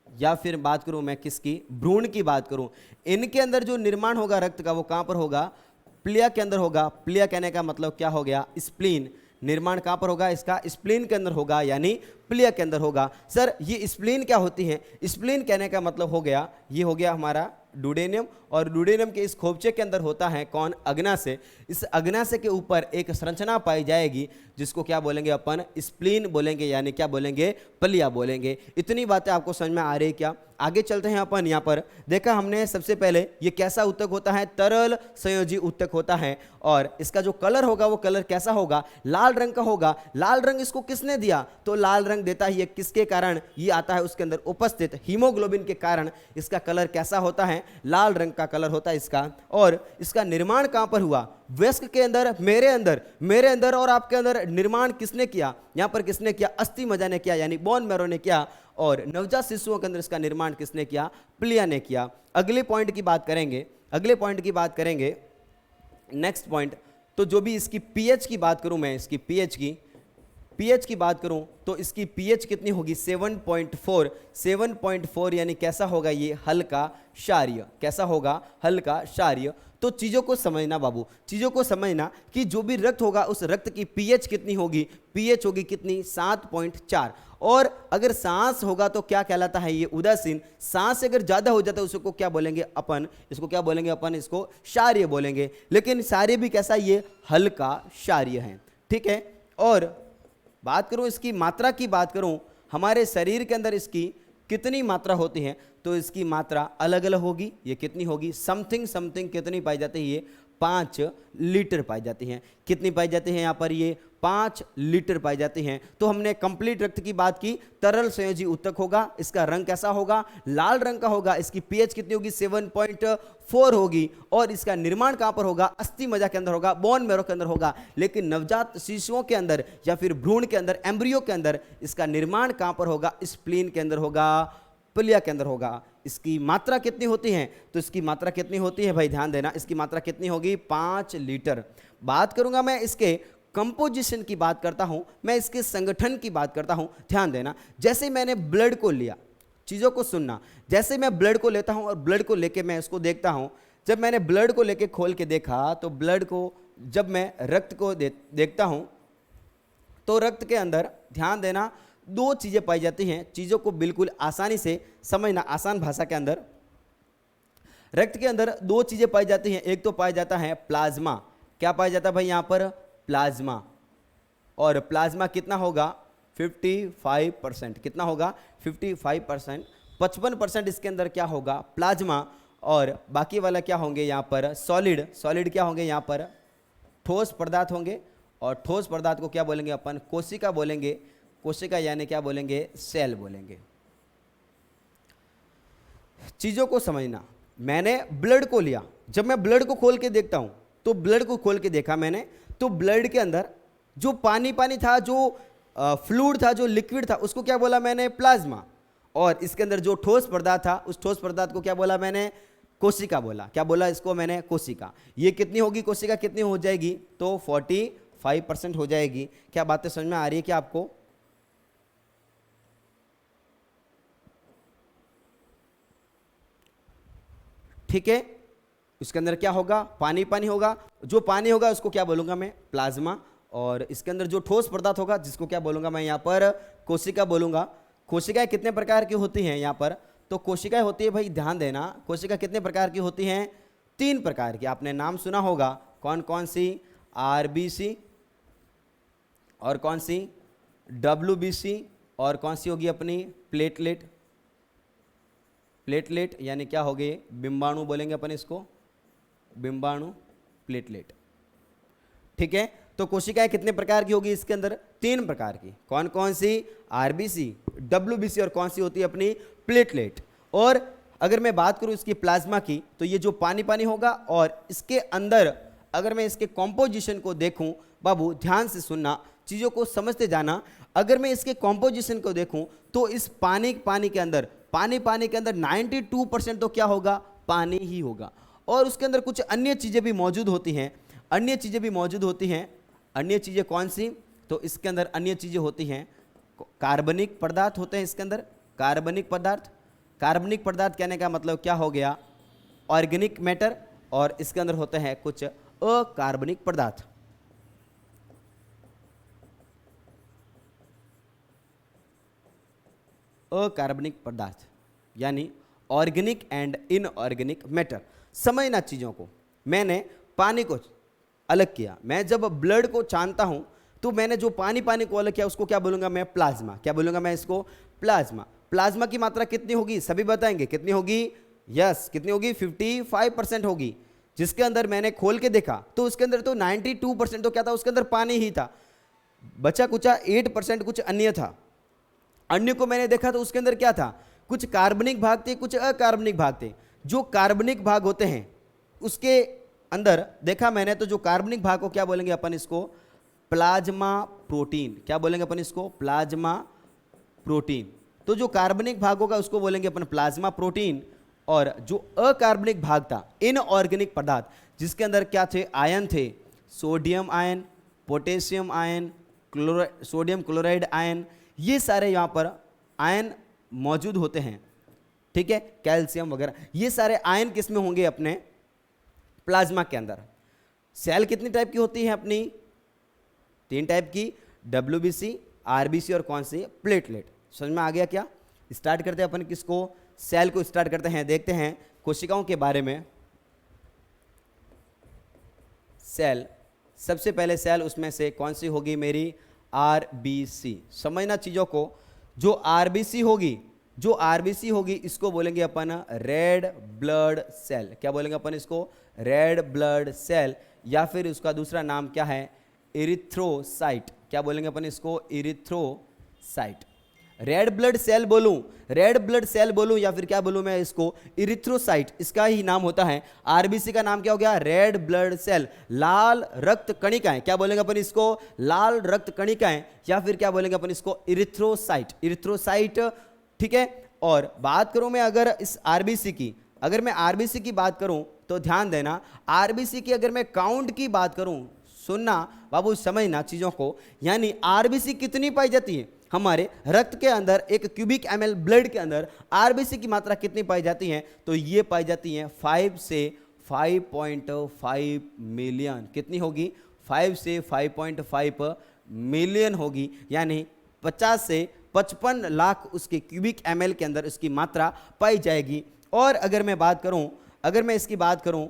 Speaker 1: या फिर बात करूं मैं किसकी, भ्रूण की बात करूं, इनके अंदर जो निर्माण होगा रक्त का वो कहां पर होगा, प्लिया के अंदर होगा। प्लिया कहने का मतलब क्या हो गया, स्प्लीन। निर्माण कहां पर होगा इसका, स्प्लीन के अंदर होगा, यानी प्लिया के अंदर होगा। सर ये स्प्लीन क्या होती है, स्प्लीन कहने का मतलब हो गया, ये हो गया हमारा डुडेनियम। और डुडेनियम के इस खोपचे के अंदर होता है कौन, अग्नाशय। इस अग्नाशय के ऊपर एक संरचना पाई जाएगी जिसको क्या बोलेंगे अपन, स्प्लीन बोलेंगे, यानी क्या बोलेंगे, प्लिया बोलेंगे। इतनी बातें आपको समझ में आ रही है क्या। आगे चलते हैं अपन। यहाँ पर देखा हमने सबसे पहले ये कैसा उत्तक होता है, तरल संयोजी उत्तक होता है। और इसका जो कलर होगा वो कलर कैसा होगा, लाल रंग का होगा। लाल रंग इसको किसने दिया, तो लाल रंग देता ही किसके कारण, ये आता है उसके अंदर उपस्थित हीमोग्लोबिन के कारण इसका कलर कैसा होता है, लाल रंग का कलर होता है इसका। और इसका निर्माण कहां पर हुआ, वयस्क के अंदर, मेरे अंदर और आपके अंदर। निर्माण किसने किया, यहां पर किसने किया, अस्थि मज्जा ने किया, यानी बोन मैरो ने किया। और नवजात शिशुओं के अंदर इसका निर्माण किसने किया, प्लिया ने किया। अगले पॉइंट की बात करेंगे, अगले पॉइंट की बात करेंगे, नेक्स्ट पॉइंट। तो जो भी इसकी पीएच की बात करूं मैं, इसकी पीएच की बात करूं तो इसकी पीएच कितनी होगी 7.4। 7.4 यानी कैसा होगा ये, हल्का क्षारीय। कैसा होगा, हल्का क्षारीय। तो चीजों को समझना बाबू, चीजों को समझना कि जो भी रक्त होगा उस रक्त की पीएच कितनी होगी, पीएच होगी कितनी 7.4। और अगर सांस होगा तो क्या कहलाता है ये, उदासीन। सांस अगर ज्यादा हो जाता है उसको क्या बोलेंगे अपन, इसको क्या बोलेंगे अपन, इसको क्षारीय बोलेंगे। लेकिन क्षारीय भी कैसा, ये हल्का क्षारीय है, ठीक है। और बात करूं इसकी मात्रा की बात करूं, हमारे शरीर के अंदर इसकी कितनी मात्रा होती है, तो इसकी मात्रा अलग अलग होगी। ये कितनी होगी, समथिंग समथिंग कितनी पाई जाती है, ये 5 लीटर पाई जाती हैं। कितनी पाई जाती है यहाँ पर, ये 5 लीटर पाई जाती हैं। तो हमने कंप्लीट रक्त की बात की, तरल संयोजी ऊतक होगा, इसका रंग कैसा होगा, लाल रंग का होगा। इसकी पीएच कितनी होगी 7.4 होगी। और इसका निर्माण कहां पर होगा, अस्थि मज्जा के अंदर होगा, बोन मैरो के अंदर होगा। लेकिन नवजात शिशुओं के अंदर या फिर भ्रूण के अंदर, एम्ब्रियो के अंदर इसका निर्माण कहां पर होगा, स्प्लीन के अंदर होगा, प्लिया के अंदर होगा। इसकी मात्रा कितनी होती है, तो इसकी मात्रा कितनी होती है भाई, ध्यान देना, इसकी मात्रा कितनी होगी 5 लीटर। बात करूंगा मैं इसके कंपोजिशन की बात करता हूं, मैं इसके संगठन की बात करता हूं, ध्यान देना। जैसे मैंने ब्लड को लिया, चीजों को सुनना, जैसे मैं ब्लड को लेता हूं और ब्लड को लेके मैं इसको देखता हूं, जब मैंने ब्लड को लेके खोल के देखा तो ब्लड को, जब मैं रक्त को देखता हूं तो रक्त के अंदर ध्यान देना 2 चीजें पाई जाती हैं। चीजों को बिल्कुल आसानी से समझना, आसान भाषा के अंदर रक्त के अंदर 2 चीजें पाई जाती हैं। एक तो पाया जाता है प्लाज्मा। क्या पाया जाता है भाई यहाँ पर, प्लाज्मा। और प्लाज्मा कितना होगा 55%। कितना होगा 55%। 55% इसके अंदर क्या होगा, प्लाज्मा। और बाकी वाला क्या होंगे यहाँ पर, सॉलिड। सॉलिड क्या होंगे यहाँ पर, ठोस पदार्थ होंगे। और ठोस पदार्थ को क्या बोलेंगे अपन, कोशिका बोलेंगे। कोशिका यानी क्या बोलेंगे, सेल बोलेंगे। चीजों को समझना, मैंने ब्लड को लिया, जब मैं ब्लड को खोल के देखता हूं तो ब्लड को खोल के देखा मैंने, तो ब्लड के अंदर जो पानी पानी था, जो फ्लूइड था, जो लिक्विड था, उसको क्या बोला मैंने, प्लाज्मा। और इसके अंदर जो ठोस पदार्थ था, उस ठोस पदार्थ को क्या बोला मैंने, कोशिका बोला। क्या बोला इसको मैंने, कोशिका। ये कितनी होगी कोशिका, कितनी हो जाएगी, तो 45% हो जाएगी। क्या बातें समझ में आ रही है क्या आपको? ठीक है। इसके अंदर क्या होगा, पानी पानी होगा। जो पानी होगा उसको क्या बोलूंगा मैं, प्लाज्मा। और इसके अंदर जो ठोस पदार्थ होगा जिसको क्या बोलूंगा मैं यहाँ पर, कोशिका बोलूंगा। कोशिकाएं कितने प्रकार की होती हैं यहाँ पर, तो कोशिकाएं होती है भाई, ध्यान देना, कोशिका कितने प्रकार की होती हैं, 3 प्रकार की। आपने नाम सुना होगा, कौन कौन सी, आरबीसी, और कौन सी, डब्ल्यूबीसी, और कौन सी होगी अपनी, प्लेटलेट। प्लेटलेट यानी क्या हो गए, बिंबाणु बोलेंगे अपन इसको, बिंबाणु, प्लेटलेट। ठीक है। तो कोशिकाएं कितने प्रकार की होगी इसके अंदर, 3 प्रकार की। कौन कौन सी, आरबीसी, डब्ल्यूबीसी, और कौन सी होती है अपनी, प्लेटलेट। और अगर मैं बात करूं इसकी प्लाज्मा की, तो ये जो पानी पानी होगा, और इसके अंदर अगर मैं इसके कॉम्पोजिशन को देखूं, बाबू ध्यान से सुनना, चीजों को समझते जाना। अगर मैं इसके कॉम्पोजिशन को देखूं तो इस पानी के अंदर, पानी के अंदर 92% तो क्या होगा, पानी ही होगा। और उसके अंदर कुछ अन्य चीजें भी मौजूद होती हैं। अन्य चीजें भी मौजूद होती हैं। अन्य चीजें कौन सी, तो इसके अंदर अन्य चीजें होती हैं, कार्बनिक पदार्थ होते हैं इसके अंदर, कार्बनिक पदार्थ। कार्बनिक पदार्थ कहने का मतलब क्या हो गया, ऑर्गेनिक मैटर। और इसके अंदर होते हैं कुछ अकार्बनिक पदार्थ। अकार्बनिक पदार्थ यानी ऑर्गेनिक एंड इनऑर्गेनिक मैटर। समझना चीजों को, मैंने पानी को अलग किया, मैं जब ब्लड को छानता हूं तो मैंने जो पानी को अलग किया उसको क्या बोलूंगा मैं, प्लाज्मा। क्या बोलूंगा मैं इसको, प्लाज्मा। प्लाज्मा की मात्रा कितनी होगी, सभी बताएंगे कितनी होगी, यस कितनी होगी, 55% होगी। जिसके अंदर मैंने खोल के देखा तो उसके अंदर तो 92% तो क्या था, उसके अंदर पानी ही था। बचा कुचा 8% कुछ अन्य था। अन्य को मैंने देखा तो उसके अंदर क्या था, कुछ कार्बनिक भाग थे, कुछ अकार्बनिक भाग थे। जो कार्बनिक भाग होते हैं उसके अंदर देखा मैंने, तो जो कार्बनिक भाग को क्या बोलेंगे अपन, इसको प्लाज्मा प्रोटीन। क्या बोलेंगे अपन इसको, प्लाज्मा प्रोटीन। तो जो कार्बनिक भाग होगा उसको बोलेंगे अपन प्लाज्मा प्रोटीन। और जो अकार्बनिक भाग था, इनऑर्गेनिक पदार्थ, जिसके अंदर क्या थे, आयन थे, sodium ion, potassium ion, sodium chloride ion, ये सारे यहाँ पर आयन मौजूद होते हैं, ठीक है, कैल्शियम वगैरह, ये सारे आयन किस में होंगे? अपने प्लाज्मा के अंदर। सेल कितनी टाइप की होती है अपनी? 3 टाइप की, WBC, RBC और कौन सी? प्लेटलेट। समझ में आ गया क्या? स्टार्ट करते हैं अपन किसको? सेल को स्टार्ट करते हैं। देखते हैं कोशिकाओं के बारे में। सेल, सबसे पहले सेल उसमें से कौन सी होगी मेरी? RBC। समझना चीजों को, जो RBC होगी, जो RBC होगी इसको बोलेंगे अपन रेड ब्लड सेल। क्या बोलेंगे अपन इसको? रेड ब्लड सेल, या फिर उसका दूसरा नाम क्या है? इरिथ्रोसाइट। क्या बोलेंगे अपन इसको? इरिथ्रोसाइट। रेड ब्लड सेल बोलूं, रेड ब्लड सेल बोलूं, या फिर क्या बोलूं मैं इसको? इरिथ्रोसाइट, इसका ही नाम होता है। RBC का नाम क्या हो गया? रेड ब्लड सेल, लाल रक्त कणिकाएं। क्या बोलेंगे अपन इसको? लाल रक्त कणिकाएं, या फिर क्या बोलेंगे अपन इसको? इरिथ्रोसाइट, इरिथ्रोसाइट, ठीक है। और बात करूं मैं अगर इस RBC की, अगर मैं RBC की बात करूं तो ध्यान देना, RBC की अगर मैं काउंट की बात करूं, सुनना बाबू, समझना चीजों को, यानी RBC कितनी पाई जाती है हमारे रक्त के अंदर? 1 क्यूबिक ml ब्लड के अंदर RBC की मात्रा कितनी पाई जाती है? तो ये पाई जाती है 5 से 5.5 मिलियन। कितनी होगी? 5 से 5.5 मिलियन होगी, यानी 50 से 55 लाख उसके क्यूबिक ml के अंदर इसकी मात्रा पाई जाएगी। और अगर मैं बात करूं, अगर मैं इसकी बात करूं,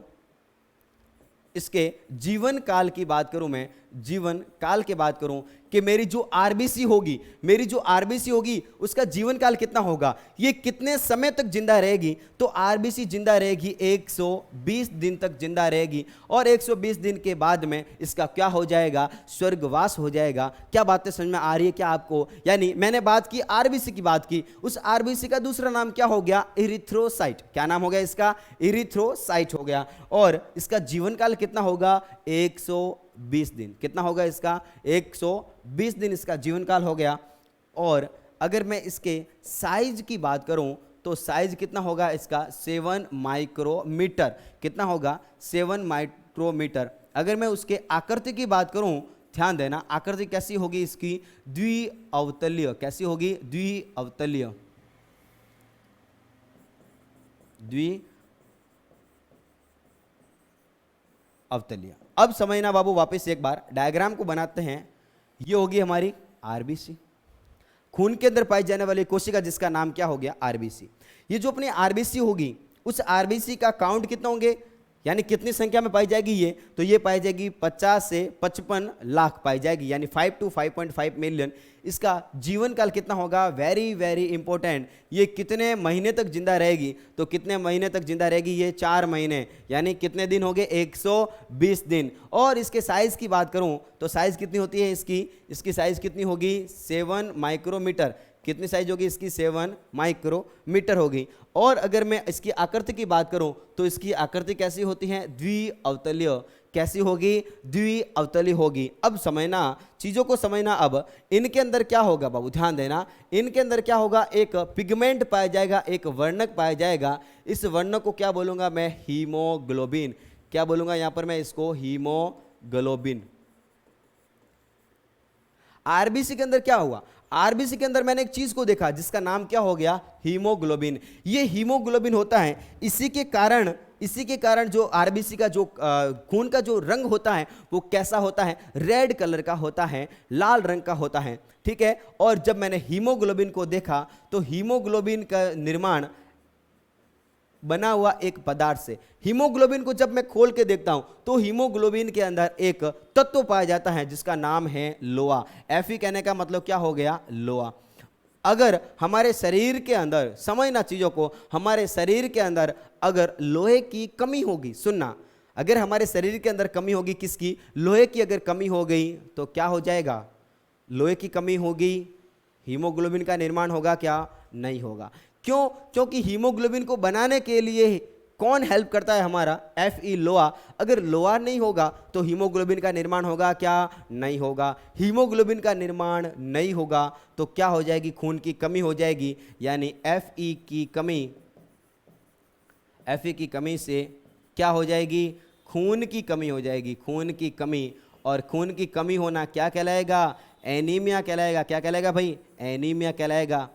Speaker 1: इसके जीवन काल की बात करूं, मैं जीवन काल की बात करूं कि मेरी जो RBC होगी, मेरी जो RBC होगी उसका जीवन काल कितना होगा? ये कितने समय तक जिंदा रहेगी? तो RBC जिंदा रहेगी 120 दिन तक जिंदा रहेगी, और 120 दिन के बाद में इसका क्या हो जाएगा? स्वर्गवास हो जाएगा। क्या बातें समझ में आ रही है क्या आपको? यानी मैंने बात की RBC की बात की, उस RBC का दूसरा नाम क्या हो गया? इरिथ्रोसाइट। क्या नाम हो गया इसका? इरिथ्रोसाइट हो गया। और इसका जीवन काल कितना होगा? 120 दिन। कितना होगा इसका? 120 दिन इसका जीवन काल हो गया। और अगर मैं इसके साइज की बात करूं तो साइज कितना होगा इसका? 7 माइक्रोमीटर। कितना होगा? 7 माइक्रोमीटर। अगर मैं उसके आकृति की बात करूं, ध्यान देना, आकृति कैसी होगी इसकी? द्विअवतलीय। कैसी होगी? द्विअवतलीय, अवतलीय। अब समझना बाबू, वापस एक बार डायग्राम को बनाते हैं। ये होगी हमारी RBC, खून के अंदर पाई जाने वाली कोशिका जिसका नाम क्या हो गया? RBC। ये जो अपनी RBC होगी, उस RBC का काउंट कितना होंगे, यानी कितनी संख्या में पाई जाएगी ये? तो ये पाई जाएगी 50 से 55 लाख पाई जाएगी, यानी 5 to 5.5 मिलियन। इसका जीवन काल कितना होगा? Very very important. ये कितने महीने तक जिंदा रहेगी? तो कितने महीने तक जिंदा रहेगी? ये 4 महीने, यानी कितने दिन हो गए? 120 दिन। और इसके साइज की बात करूं तो साइज कितनी होती है इसकी? इसकी साइज कितनी होगी? 7 माइक्रोमीटर। कितनी साइज होगी इसकी? 7 माइक्रोमीटर होगी। और अगर मैं इसकी आकृति की बात करूं तो इसकी आकृति कैसी होती है? द्विअवतलीय। कैसी होगी? द्विअवतलीय होगी। अब समझना, चीजों को समझना। अब इनके अंदर क्या होगा बाबू? ध्यान देना, इनके अंदर क्या होगा? एक पिगमेंट पाया जाएगा, एक वर्णक पाया जाएगा। इस वर्णक को क्या बोलूंगा मैं? हीमोग्लोबिन। क्या बोलूंगा यहां पर मैं इसको? हीमोग्लोबिन। RBC के अंदर क्या हुआ? RBC के अंदर मैंने एक चीज को देखा जिसका नाम क्या हो गया? हीमोग्लोबिन। ये हीमोग्लोबिन होता है, इसी के कारण जो RBC का जो खून का जो रंग होता है वो कैसा होता है? रेड कलर का होता है, लाल रंग का होता है, ठीक है। और जब मैंने हीमोग्लोबिन को देखा तो हीमोग्लोबिन का निर्माण बना हुआ एक पदार्थ से। हीमोग्लोबिन को जब मैं खोल के देखता हूं तो हीमोग्लोबिन के अंदर एक तत्व पाया जाता है जिसका नाम है लोहा। Fe कहने का मतलब क्या हो गया? लोहा। अगर हमारे शरीर के अंदर, समझना चीजों को, हमारे शरीर के अंदर अगर लोहे की कमी होगी, सुनना, अगर हमारे शरीर के अंदर कमी होगी, किसकी? लोहे की अगर कमी हो गई तो क्या हो जाएगा? लोहे की कमी होगी, हीमोग्लोबिन का निर्माण होगा क्या? नहीं होगा। क्यों? क्योंकि हीमोग्लोबिन को बनाने के लिए कौन हेल्प करता है? हमारा Fe, लोहा। अगर लोहा नहीं होगा तो हीमोग्लोबिन का निर्माण होगा क्या? नहीं होगा। हीमोग्लोबिन का निर्माण नहीं होगा तो क्या हो जाएगी? खून की कमी हो जाएगी, यानी Fe की कमी से क्या हो जाएगी? खून की कमी हो जाएगी, खून की कमी। और खून की कमी होना क्या कहलाएगा? एनीमिया कहलाएगा। क्या कहलाएगा भाई? एनीमिया कहलाएगा।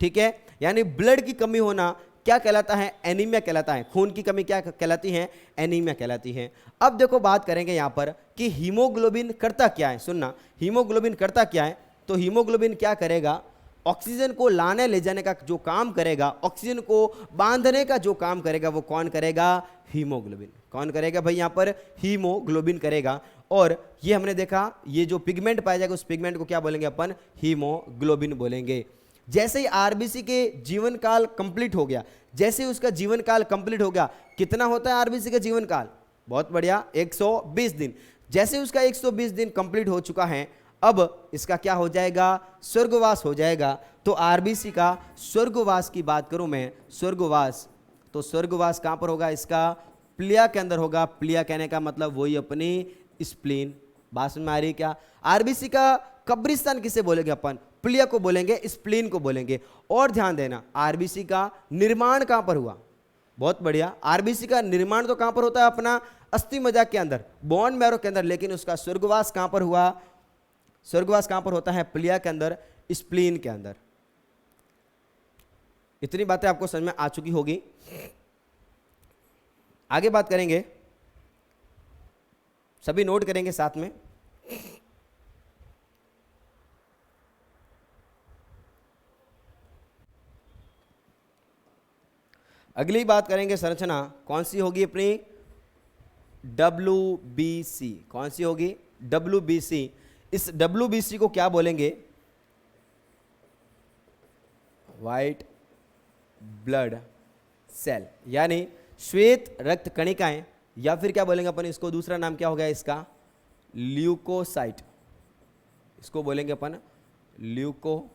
Speaker 1: ठीक है, यानी ब्लड की कमी होना क्या कहलाता है? एनीमिया कहलाता है। खून की कमी क्या कहलाती है? एनीमिया कहलाती है। अब देखो बात करेंगे यहां पर कि हीमोग्लोबिन करता क्या है। सुनना, हीमोग्लोबिन करता क्या है? तो हीमोग्लोबिन क्या करेगा? ऑक्सीजन को लाने ले जाने का जो काम करेगा, ऑक्सीजन को बांधने का जो काम करेगा, वो कौन करेगा? हीमोग्लोबिन। कौन करेगा भाई? यहां पर हीमोग्लोबिन करेगा। और ये हमने देखा, ये जो पिगमेंट पाया जाएगा उस पिगमेंट को क्या बोलेंगे अपन? हीमोग्लोबिन बोलेंगे। जैसे ही आरबीसी के जीवन काल कंप्लीट हो गया, जैसे ही उसका जीवन काल कंप्लीट हो गया, कितना होता है आरबीसी का जीवन काल? बहुत बढ़िया, 120 दिन। जैसे उसका 120 दिन कंप्लीट हो चुका है, अब इसका क्या हो जाएगा? स्वर्गवास हो जाएगा। तो आरबीसी का स्वर्गवास की बात करूं मैं, स्वर्गवास, तो स्वर्गवास कहां पर होगा इसका? प्लिया के अंदर होगा। प्लिया कहने का मतलब वही अपनी स्प्लीन। बात समझ में आ रही है क्या? आरबीसी का कब्रिस्तान किसे बोलेंगे अपन? प्लिया को बोलेंगे, स्प्लीन को बोलेंगे। और ध्यान देना, आरबीसी का निर्माण कहां पर हुआ? बहुत बढ़िया, आरबीसी का निर्माण तो कहां पर होता है? अपना अस्थि मज्जा के अंदर, बोन मैरो के अंदर। लेकिन उसका स्वर्गवास कहां पर हुआ? स्वर्गवास कहां पर होता है? प्लिया के अंदर, स्प्लीन के अंदर। इतनी बातें आपको समझ में आ चुकी होगी। आगे बात करेंगे, सभी नोट करेंगे साथ में। अगली बात करेंगे संरचना, कौन सी होगी अपनी? WBC। कौन सी होगी? WBC। इस WBC को क्या बोलेंगे? व्हाइट ब्लड सेल, यानी श्वेत रक्त कणिकाएं, या फिर क्या बोलेंगे अपन इसको? दूसरा नाम क्या हो गया इसका? ल्यूकोसाइट। इसको बोलेंगे अपन ल्यूकोसाइट।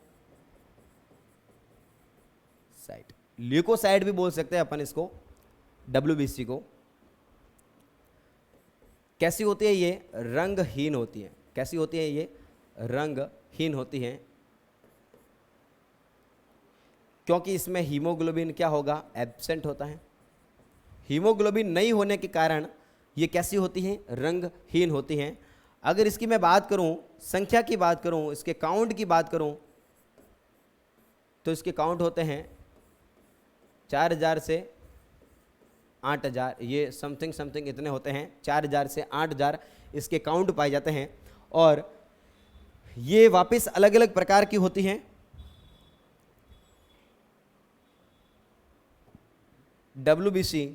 Speaker 1: ल्यूकोसाइट भी बोल सकते हैं अपन इसको, WBC को। कैसी होती है ये? रंगहीन होती है। कैसी होती है ये? रंगहीन होती है, क्योंकि इसमें हीमोग्लोबिन क्या होगा? एब्सेंट होता है। हीमोग्लोबिन नहीं होने के कारण ये कैसी होती हैं? रंगहीन होती हैं। अगर इसकी मैं बात करूं, संख्या की बात करूं, इसके काउंट की बात करूं, तो इसके काउंट होते हैं 4000 से 8000, ये समथिंग समथिंग इतने होते हैं। 4000 से 8000 इसके काउंट पाए जाते हैं। और ये वापस अलग अलग प्रकार की होती हैं। WBC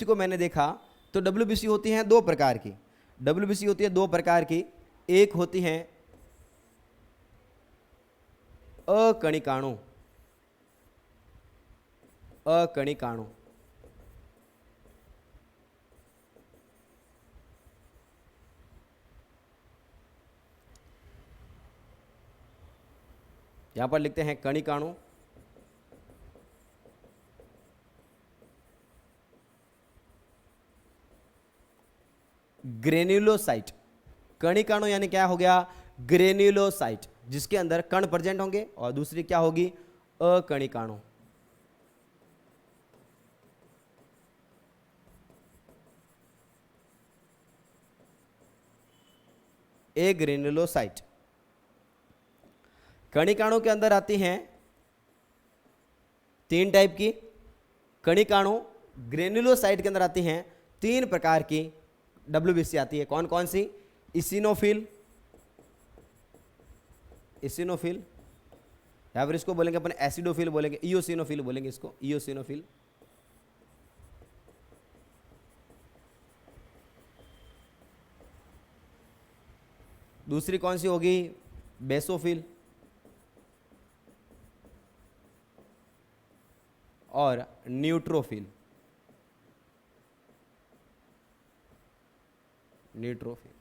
Speaker 1: को मैंने देखा तो WBC होती हैं दो प्रकार की। WBC होती है दो प्रकार की। एक होती हैं अकणिकाणु। अकणिकाणु, यहां पर लिखते हैं कणिकाणु। ग्रेन्युलोसाइट। कणिकाणु यानी क्या हो गया? ग्रेन्युलोसाइट, जिसके अंदर कण प्रेजेंट होंगे। और दूसरी क्या होगी? अकणिकाणु। ए ग्रेन्युलोसाइट। कणिकाणु के अंदर आती हैं 3 टाइप की। कणिकाणु ग्रेन्युलोसाइट के अंदर आती हैं 3 प्रकार की WBC आती है। कौन कौन सी? इसिनोफिल, इसिनोफिल, या फिर इसको बोलेंगे अपन एसिडोफिल बोलेंगे, इओसिनोफिल बोलेंगे इसको, इओसिनोफिल। दूसरी कौन सी होगी? बेसोफिल। और न्यूट्रोफिल। न्यूट्रोफिल।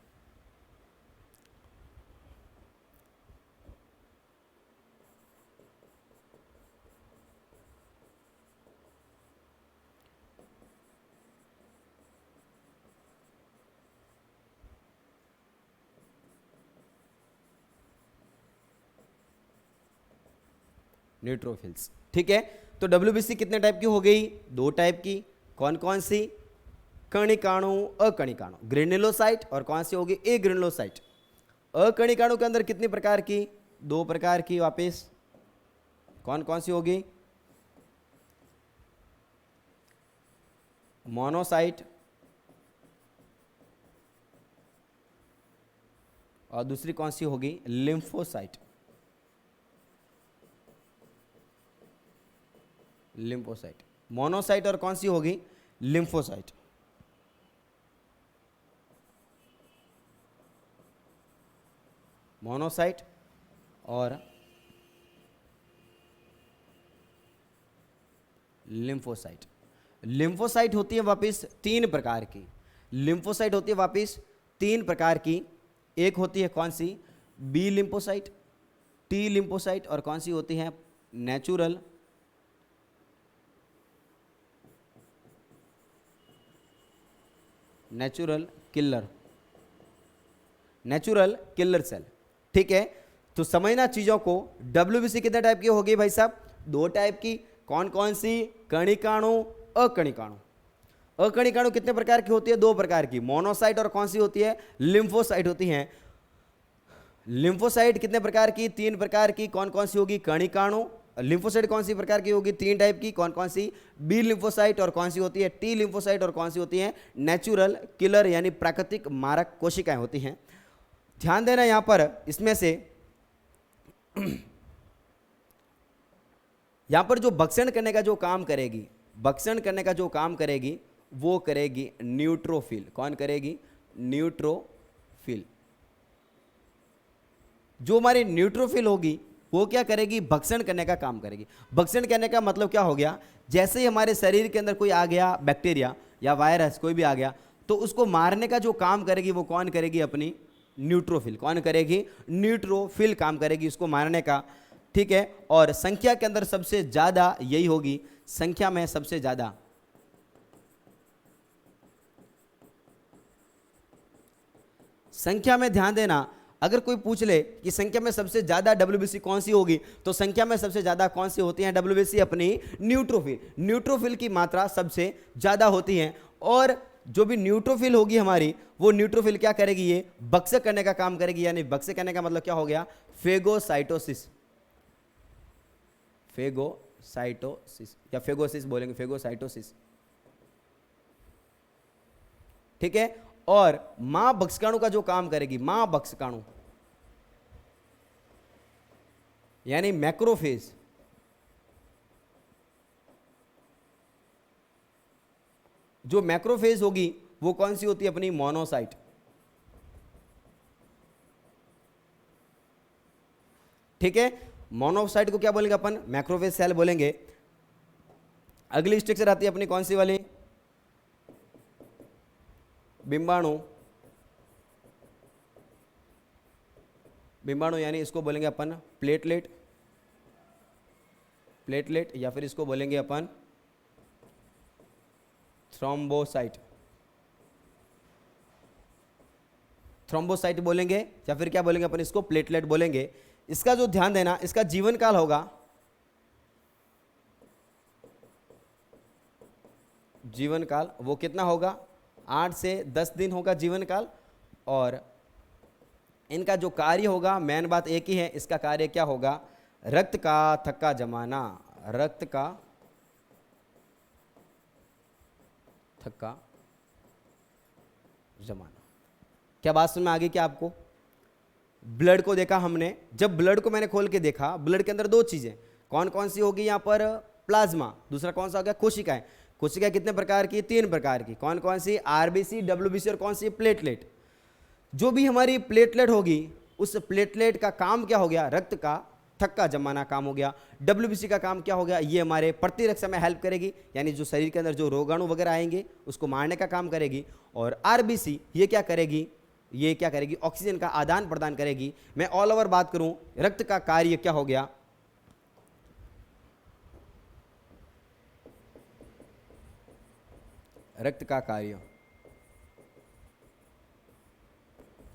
Speaker 1: न्यूट्रोफिल्स। ठीक है, तो WBC कितने टाइप की हो गई? 2 टाइप की। कौन कौन सी? कणिकाणु, अकणिकाणु, ग्रेन्युलोसाइट, और कौन सी होगी? ए ग्रेन्युलोसाइट। अकणिकाणु के अंदर कितनी प्रकार की? 2 प्रकार की। वापस कौन कौन सी होगी? मोनोसाइट और दूसरी कौन सी होगी? लिम्फोसाइट। लिम्फोसाइट, मोनोसाइट और कौन सी होगी? लिम्फोसाइट। मोनोसाइट और लिम्फोसाइट। लिम्फोसाइट होती है वापस 3 प्रकार की। लिम्फोसाइट होती है वापस 3 प्रकार की। एक होती है कौन सी? बी लिम्फोसाइट, टी लिम्फोसाइट, और कौन सी होती है? Natural killer, natural killer cell. ठीक है, तो समझना चीजों को। डब्ल्यूबीसी कितने टाइप की होगी भाई साहब? 2 टाइप की। कौन कौन सी? कणिकाणु, अकणिकाणु। अकणिकाणु कितने प्रकार की होती है? 2 प्रकार की, मोनोसाइट और कौन सी होती है? लिम्फोसाइट होती है। लिम्फोसाइट कितने प्रकार की? 3 प्रकार की। कौन कौन सी होगी? कणिकाणु। लिम्फोसाइट कौन सी प्रकार की होगी? 3 टाइप की। कौन कौन सी? बी लिम्फोसाइट, और कौन सी होती है? टी लिम्फोसाइट, और कौन सी होती है? नेचुरल किलर यानी प्राकृतिक मारक कोशिकाएं होती हैं। ध्यान देना यहां पर, इसमें से यहां पर जो भक्षण करने का जो काम करेगी, भक्षण करने का जो काम करेगी, वो करेगी न्यूट्रोफिल। कौन करेगी? न्यूट्रोफिल। जो हमारी न्यूट्रोफिल होगी वो क्या करेगी? भक्षण करने का काम करेगी। भक्षण करने का मतलब क्या हो गया? जैसे ही हमारे शरीर के अंदर कोई आ गया, बैक्टीरिया या वायरस कोई भी आ गया, तो उसको मारने का जो काम करेगी वो कौन करेगी? अपनी न्यूट्रोफिल। कौन करेगी? न्यूट्रोफिल काम करेगी उसको मारने का। ठीक है, और संख्या के अंदर सबसे ज्यादा यही होगी, संख्या में सबसे ज्यादा संख्या में। ध्यान देना, अगर कोई पूछ ले कि संख्या में सबसे ज्यादा डब्ल्यूबीसी कौन सी होगी, तो संख्या में सबसे ज्यादा कौन सी होती है डब्ल्यूबीसी? अपनी न्यूट्रोफिल। न्यूट्रोफिल की मात्रा सबसे ज्यादा होती है। और जो भी न्यूट्रोफिल होगी हमारी, वो न्यूट्रोफिल क्या करेगी? ये भक्षक करने का काम करेगी। यानी भक्षक करने का मतलब क्या हो गया? फेगोसाइटोसिस। फेगोसाइटोसिस या फेगोसिस बोलेंगे, फेगोसाइटोसिस। ठीक है, और मां भक्षकाणु का जो काम करेगी, मां भक्षकाणु यानी मैक्रोफेज, जो मैक्रोफेज होगी वो कौन सी होती है? अपनी मोनोसाइट। ठीक है, मोनोसाइट को क्या बोलेंगे अपन? मैक्रोफेज सेल बोलेंगे। अगली स्ट्रक्चर आती है अपनी कौन सी वाली? बिंबाणु। बिंबाणु यानी इसको बोलेंगे अपन प्लेटलेट, प्लेटलेट, या फिर इसको बोलेंगे अपन थ्रोम्बोसाइट। थ्रोम्बोसाइट बोलेंगे, या फिर क्या बोलेंगे अपन? इसको प्लेटलेट बोलेंगे। इसका जो ध्यान देना, इसका जीवन काल होगा, जीवन काल वो कितना होगा? 8 से 10 दिन होगा जीवन काल। और इनका जो कार्य होगा, मेन बात एक ही है, इसका कार्य क्या होगा? रक्त का थक्का जमाना, रक्त का थक्का जमाना। क्या बात समझ में आ गई क्या आपको? ब्लड को देखा हमने, जब ब्लड को मैंने खोल के देखा, ब्लड के अंदर 2 चीजें कौन कौन सी होगी यहां पर? प्लाज्मा, दूसरा कौन सा हो गया? कोशिकाएं। कोशिकाएं कितने प्रकार की? 3 प्रकार की। कौन कौन सी? आरबीसी, डब्ल्यूबीसी, और कौन सी? प्लेटलेट। जो भी हमारी प्लेटलेट होगी, उस प्लेटलेट का काम क्या हो गया? रक्त का थक्का जमाना काम हो गया। डब्ल्यूबीसी का काम क्या हो गया? ये हमारे प्रतिरक्षा में हेल्प करेगी, यानी जो शरीर के अंदर जो रोगाणु वगैरह आएंगे उसको मारने का काम करेगी। और आरबीसी ये क्या करेगी? ये क्या करेगी? ऑक्सीजन का आदान प्रदान करेगी। मैं ऑल ओवर बात करूं, रक्त का कार्य क्या हो गया? रक्त का कार्य,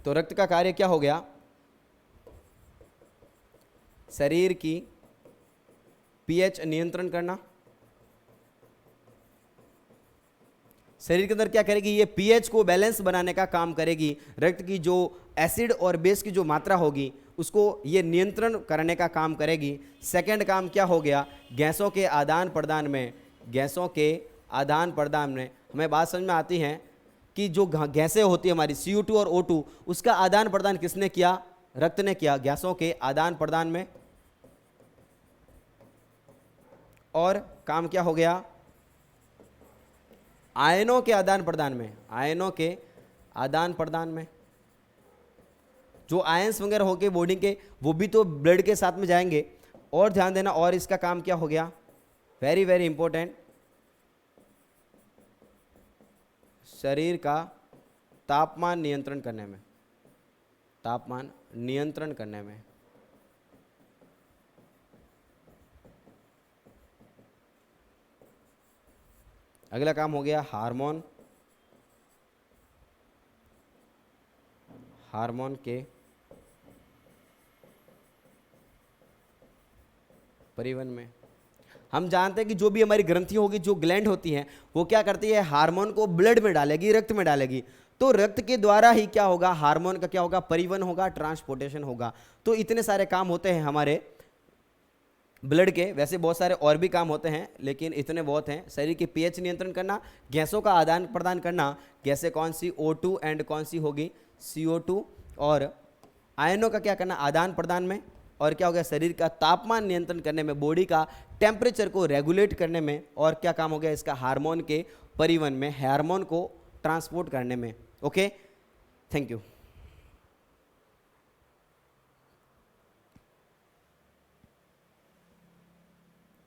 Speaker 1: तो रक्त का कार्य क्या हो गया? शरीर की पीएच नियंत्रण करना, शरीर के अंदर क्या करेगी, ये पीएच को बैलेंस बनाने का काम करेगी। रक्त की जो एसिड और बेस की जो मात्रा होगी उसको ये नियंत्रण करने का काम करेगी। सेकंड काम क्या हो गया, गैसों के आदान प्रदान में, गैसों के आदान प्रदान में हमें बात समझ में आती है कि जो गैसें होती है हमारी CO2 और O2, उसका आदान प्रदान किसने किया, रक्त ने किया, गैसों के आदान प्रदान में। और काम क्या हो गया, आयनों के आदान प्रदान में, आयनों के आदान प्रदान में। जो आयंस वगैरह होके बॉडी के, वो भी तो ब्लड के साथ में जाएंगे। और ध्यान देना, और इसका काम क्या हो गया, वेरी वेरी इंपॉर्टेंट, शरीर का तापमान नियंत्रण करने में, तापमान नियंत्रण करने में। अगला काम हो गया हार्मोन, हार्मोन के परिवहन में। हम जानते हैं कि जो भी हमारी ग्रंथि होगी, जो ग्लैंड होती है, वो क्या करती है, हार्मोन को ब्लड में डालेगी, रक्त में डालेगी। तो रक्त के द्वारा ही क्या होगा, हार्मोन का क्या होगा, परिवहन होगा, ट्रांसपोर्टेशन होगा। तो इतने सारे काम होते हैं हमारे ब्लड के। वैसे बहुत सारे और भी काम होते हैं, लेकिन इतने बहुत हैं। शरीर के पीएच नियंत्रण करना, गैसों का आदान प्रदान करना, गैसें कौन सी, O2 एंड कौन सी होगी, CO2, और आयनों का क्या करना, आदान प्रदान में। और क्या हो गया, शरीर का तापमान नियंत्रण करने में, बॉडी का टेम्परेचर को रेगुलेट करने में। और क्या काम हो गया इसका, हार्मोन के परिवहन में, हार्मोन को ट्रांसपोर्ट करने में। Okay, thank you.